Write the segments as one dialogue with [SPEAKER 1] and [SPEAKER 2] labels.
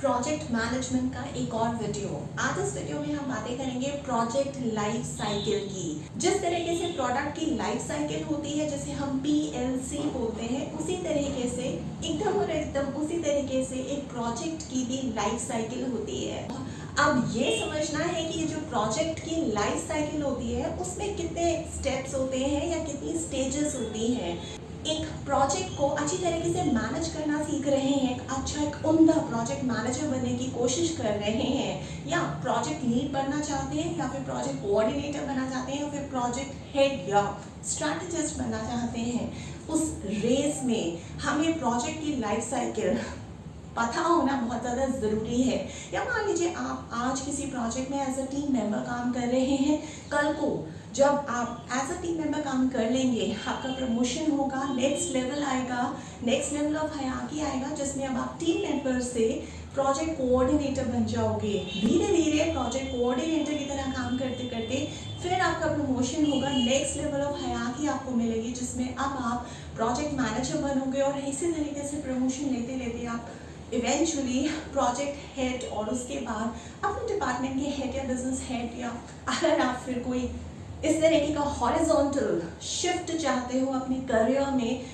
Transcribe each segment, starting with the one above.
[SPEAKER 1] Project management का एक और वीडियो। आज इस वीडियो में हम बातें करेंगे प्रोजेक्ट लाइफ साइकिल की। जिस तरीके से प्रोडक्ट की लाइफ साइकिल होती है, जिसे हम PLC बोलते हैं, उसी तरीके से एकदम उसी तरीके से एक प्रोजेक्ट की भी लाइफ साइकिल होती है। अब ये समझना है कि जो प्रोजेक्ट की लाइफ साइकिल होती है उसमें कितने स्टेप्स होते हैं या कितनी स्टेजेस होती हैं। एक प्रोजेक्ट को अच्छी तरीके से मैनेज करना सीख रहे हैं, एक उम्दा प्रोजेक्ट मैनेजर बनने की कोशिश कर रहे हैं, या प्रोजेक्ट लीड बनना चाहते हैं, या फिर प्रोजेक्ट कोऑर्डिनेटर बनना चाहते हैं, या फिर प्रोजेक्ट हेड या स्ट्रैटेजिस्ट बनना चाहते हैं। उस रेस में हमें प्रोजेक्ट की लाइफ साइकिल पता होना बहुत ज़्यादा ज़रूरी है। या मान लीजिए आप आज किसी प्रोजेक्ट में एज अ टीम मेंबर काम कर रहे हैं, कल को जब आप एज अ टीम मेंबर काम कर लेंगे, आपका प्रमोशन होगा, नेक्स्ट लेवल आएगा, नेक्स्ट लेवल ऑफ हायरार्की आएगा, जिसमें अब आप टीम मेंबर से प्रोजेक्ट कोऑर्डिनेटर बन जाओगे। धीरे धीरे प्रोजेक्ट कोऑर्डिनेटर की तरह काम करते करते फिर आपका प्रमोशन होगा, नेक्स्ट लेवल ऑफ हायरार्की आपको मिलेगी, जिसमें अब आप प्रोजेक्ट मैनेजर बनोगे, और इसी तरीके से प्रमोशन लेते लेते आप इवेंचुअली प्रोजेक्ट हेड और उसके बाद अपने डिपार्टमेंट के हेड या बिजनेस हेड, या अगर आप फिर कोई इस तरीके का हॉरिजॉन्टल शिफ्ट चाहते हो अपने करियर में,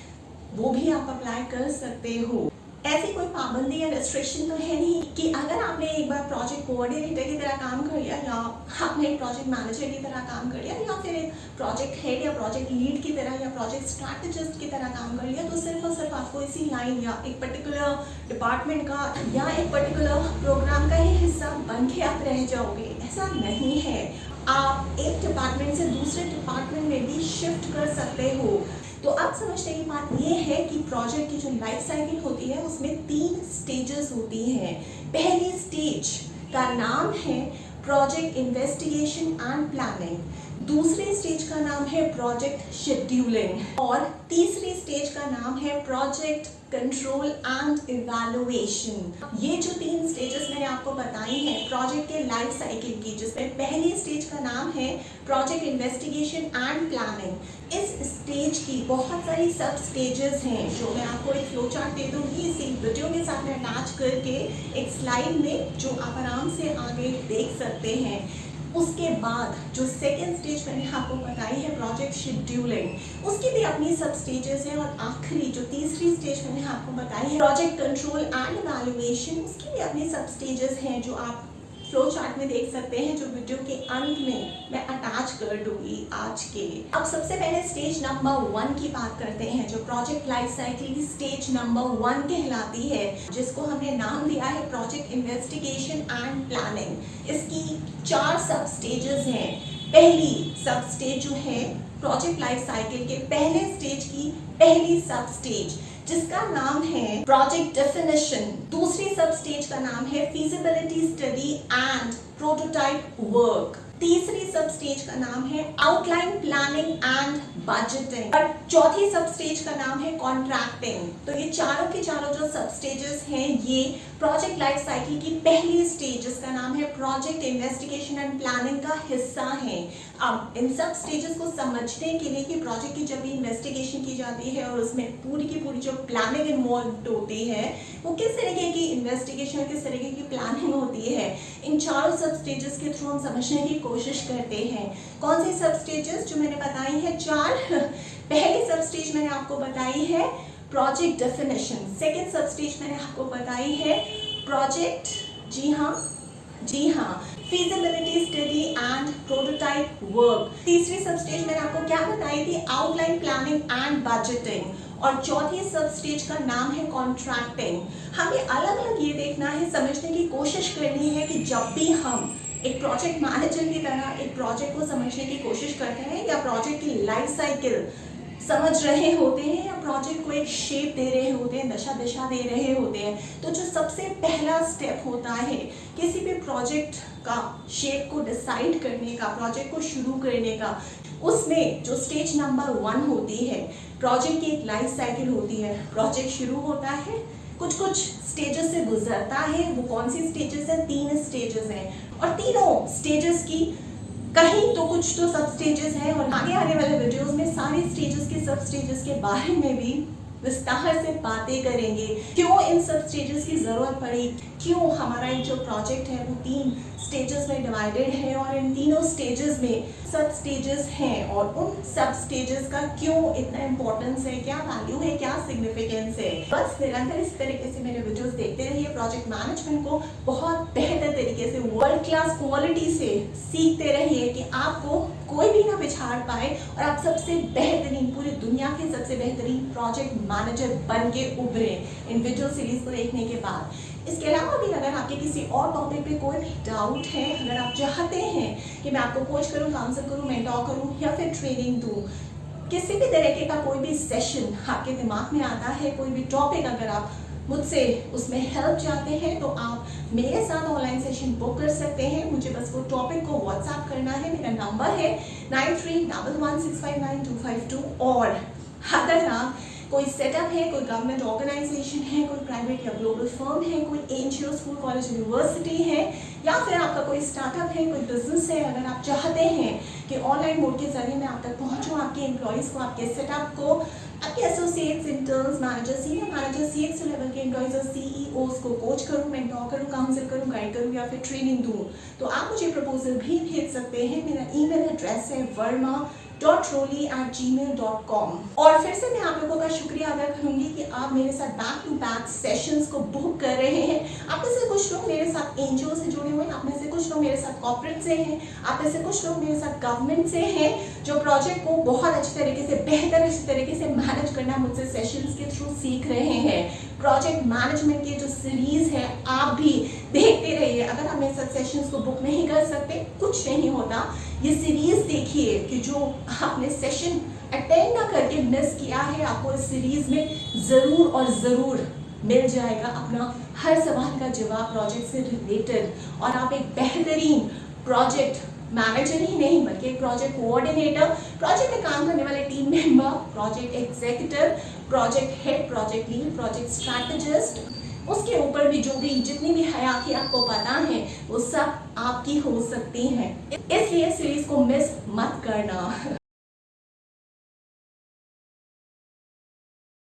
[SPEAKER 1] वो भी आप अप्लाई कर सकते हो। ऐसी कोई पाबंदी या रेस्ट्रिक्शन तो है नहीं कि अगर आपने एक बार प्रोजेक्ट कोऑर्डिनेटर की तरह काम कर लिया, या आपने एक प्रोजेक्ट मैनेजर की तरह काम कर लिया, या फिर एक प्रोजेक्ट हेड या प्रोजेक्ट लीड की तरह या प्रोजेक्ट स्ट्रैटेजिस्ट की तरह काम कर लिया, तो सिर्फ और सिर्फ आपको इसी लाइन या एक पर्टिकुलर डिपार्टमेंट का या एक पर्टिकुलर प्रोग्राम का ही हिस्सा बन के आप रह जाओगे। ऐसा नहीं है। आप एक डिपार्टमेंट से दूसरे डिपार्टमेंट में भी शिफ्ट कर सकते हो। तो अब समझने की बात यह है कि प्रोजेक्ट की जो लाइफ साइकिल होती है उसमें 3 स्टेजेस होती हैं। पहली स्टेज का नाम है प्रोजेक्ट इन्वेस्टिगेशन एंड प्लानिंग, दूसरी स्टेज का नाम है प्रोजेक्ट शेड्यूलिंग, और तीसरी स्टेज का नाम है प्रोजेक्ट कंट्रोल एंड इवैल्यूएशन। ये जो 3 स्टेजेस मैंने आपको बताई हैं प्रोजेक्ट के लाइफ साइकिल की, जिसमें पहली स्टेज का नाम है प्रोजेक्ट इन्वेस्टिगेशन एंड प्लानिंग। इस स्टेज की बहुत सारी सब स्टेजेस हैं, जो मैं आपको एक फ्लो चार्ट दे दूंगी इसी वीडियो के साथ में अटैच करके एक स्लाइड में, जो आप आराम से आगे देख सकते हैं। उसके बाद जो सेकेंड स्टेज मैंने आपको बताई है प्रोजेक्ट शेड्यूलिंग, उसकी भी अपनी सब स्टेजेस हैं, और आखिरी जो तीसरी स्टेज मैंने आपको बताई है प्रोजेक्ट कंट्रोल एंड इवैल्यूएशन, उसकी भी अपनी सब स्टेजेस हैं, जो आप फ्लो चार्ट में देख सकते हैं, जो वीडियो के अंत में मैं अटैच कर दूंगी आज के। अब सबसे पहले स्टेज नंबर 1 की बात करते हैं, जो प्रोजेक्ट लाइफ साइकिल की स्टेज नंबर 1 कहलाती है, जिसको हमने नाम दिया है प्रोजेक्ट इन्वेस्टिगेशन एंड प्लानिंग। इसकी 4 सब स्टेजेस हैं। पहली सब स्टेज जो है प्रोजेक्ट लाइफ साइकिल के पहले स्टेज की पहली सब स्टेज, जिसका नाम है प्रोजेक्ट डेफिनेशन। दूसरी सब स्टेज का नाम है feasibility study and prototype work. तीसरी सब स्टेज का नाम है आउटलाइन प्लानिंग एंड बजटिंग, और चौथी सब स्टेज का नाम है कॉन्ट्रैक्टिंग। तो ये चारों के चारों जो सब स्टेजेस हैं, ये प्रोजेक्ट लाइफ साइकिल की पहली स्टेज, जिसका नाम है प्रोजेक्ट इन्वेस्टिगेशन एंड प्लानिंग का हिस्सा है। अब इन सब स्टेजेस को समझने के लिए कि प्रोजेक्ट की जब भी इन्वेस्टिगेशन की जाती है और उसमें पूरी की पूरी जो प्लानिंग इन्वॉल्व होती है, वो किस तरीके की इन्वेस्टिगेशन, किस तरीके की प्लानिंग होती है, इन चारों सब स्टेजेस के थ्रू हम समझने की कोशिश करते हैं। कौन सी सब स्टेजेस जो मैंने बताई है? 4। पहली सब स्टेज मैंने आपको बताई है प्रोजेक्ट डेफिनेशन, सेकेंड सब स्टेज मैंने आपको बताई है प्रोजेक्ट जी हाँ feasibility study and prototype work. तीसरी सब स्टेज मैंने आपको क्या बताई थी? आउटलाइन प्लानिंग एंड बजटिंग, और चौथी सब स्टेज का नाम है कॉन्ट्रैक्टिंग। हमें अलग अलग ये देखना है, समझने की कोशिश करनी है कि जब भी हम एक प्रोजेक्ट मैनेजर की तरह एक प्रोजेक्ट को समझने की कोशिश करते हैं, या प्रोजेक्ट की लाइफ साइकिल समझ रहे होते हैं, या प्रोजेक्ट को एक शेप दे रहे होते हैं, दिशा दे रहे होते हैं, तो जो सबसे पहला स्टेप होता है किसी भी प्रोजेक्ट का शेप को डिसाइड करने का, प्रोजेक्ट को शुरू करने का, उसमें जो स्टेज नंबर 1 होती है, प्रोजेक्ट की एक लाइफ साइकिल होती है। प्रोजेक्ट शुरू होता है, कुछ स्टेजेस से गुजरता है। वो कौन सी स्टेजेस है? 3 स्टेजेस हैं, और तीनों स्टेजेस की कहीं तो कुछ तो सब स्टेजेस हैं, और आगे आने वाले वीडियोस में सारी स्टेजेस के सब स्टेजेस के बारे में भी विस्तार से बातें करेंगे। क्यों इन सब स्टेजेस की जरूरत पड़ी, क्यों हमारा एक जो प्रोजेक्ट है वो 3 स्टेजेस में डिवाइडेड है और इन तीनों स्टेजेस में सब स्टेजेस हैं और उन सब स्टेजेस का क्यों इतना इम्पोर्टेंस है, क्या वैल्यू है, क्या सिग्निफिकेंस है। बस निरंतर इस तरीके से मेरे वीडियोस देखते रहिए, प्रोजेक्ट मैनेजमेंट को बहुत बेहतर तरीके से वर्ल्ड क्लास क्वालिटी से सीखते रहिए कि आपको कोई भी ना पिछाड़ पाए और आप सबसे बेहतरीन, पूरी दुनिया के सबसे बेहतरीन प्रोजेक्ट मैनेजर बन के उभरे इन वीडियो सीरीज को देखने के बाद। इसके अलावा भी अगर आपके किसी और टॉपिक पे कोई भी डाउट है, अगर आप चाहते हैं कि मैं आपको कोच करूं, काउंसिल करूं, मेंटोर करूं या फिर ट्रेनिंग दूं, किसी भी तरीके का कोई भी सेशन आपके दिमाग में आता है, कोई भी टॉपिक अगर आप मुझसे उसमें हेल्प चाहते हैं तो आप मेरे साथ ऑनलाइन सेशन बुक कर सकते हैं। मुझे बस वो टॉपिक को व्हाट्सएप करना है। मेरा नंबर है 9311659252 और अगर आप कोई सेटअप है, कोई गवर्नमेंट ऑर्गेनाइजेशन है, कोई प्राइवेट या ग्लोबल फर्म है, कोई एनजीओ, स्कूल, कॉलेज, यूनिवर्सिटी है या फिर आपका कोई स्टार्टअप है, कोई बिजनेस है, अगर आप चाहते हैं कि ऑनलाइन मोड के जरिए मैं आप तक पहुंचूं, आपके एम्प्लॉयज़ को, आपके सेटअप को, आपके associates, interns, manager, senior manager, CX level के एम्प्लॉयज़ और सीईओज को कोच करूं, मेंटोर करूं, काउंसिल करूं, गाइड करूं या फिर ट्रेनिंग दूं, तो आप मुझे प्रपोजल भी भेज सकते हैं। मेरा ईमेल एड्रेस है verma.roli@gmail.com। और फिर से मैं आप लोगों का शुक्रिया अदा करूंगी कि आप मेरे साथ बैक टू बैक सेशंस को बुक कर रहे हैं। आप में से कुछ लोग मेरे साथ एनजीओ से जुड़े हुए हैं, आप में से कुछ लोग मेरे साथ कॉर्पोरेट से हैं, आप में से कुछ लोग मेरे साथ गवर्नमेंट से हैं जो प्रोजेक्ट को बहुत अच्छी तरीके से, बेहतर अच्छी तरीके से मैनेज करना मुझसे सेशंस के थ्रू सीख रहे हैं। प्रोजेक्ट मैनेजमेंट की जो सीरीज है आप भी देखते रहिए। अगर आप मेरे साथ सेशंस को बुक नहीं कर सकते, कुछ नहीं होता, ये सीरीज देखिए कि जो आपने सेशन अटेंड ना करके मिस किया है, आपको इस सीरीज में जरूर और जरूर मिल जाएगा अपना हर सवाल का जवाब प्रोजेक्ट से रिलेटेड और आप एक बेहतरीन प्रोजेक्ट मैनेजर ही नहीं बल्कि एक प्रोजेक्ट कोऑर्डिनेटर, प्रोजेक्ट में काम करने वाले team member, project executive, project head, project lead, project strategist, उसके ऊपर भी जो भी जितनी भी हयाती आपको पता है वो सब आपकी हो सकती हैं। इसलिए सीरीज को मिस मत करना।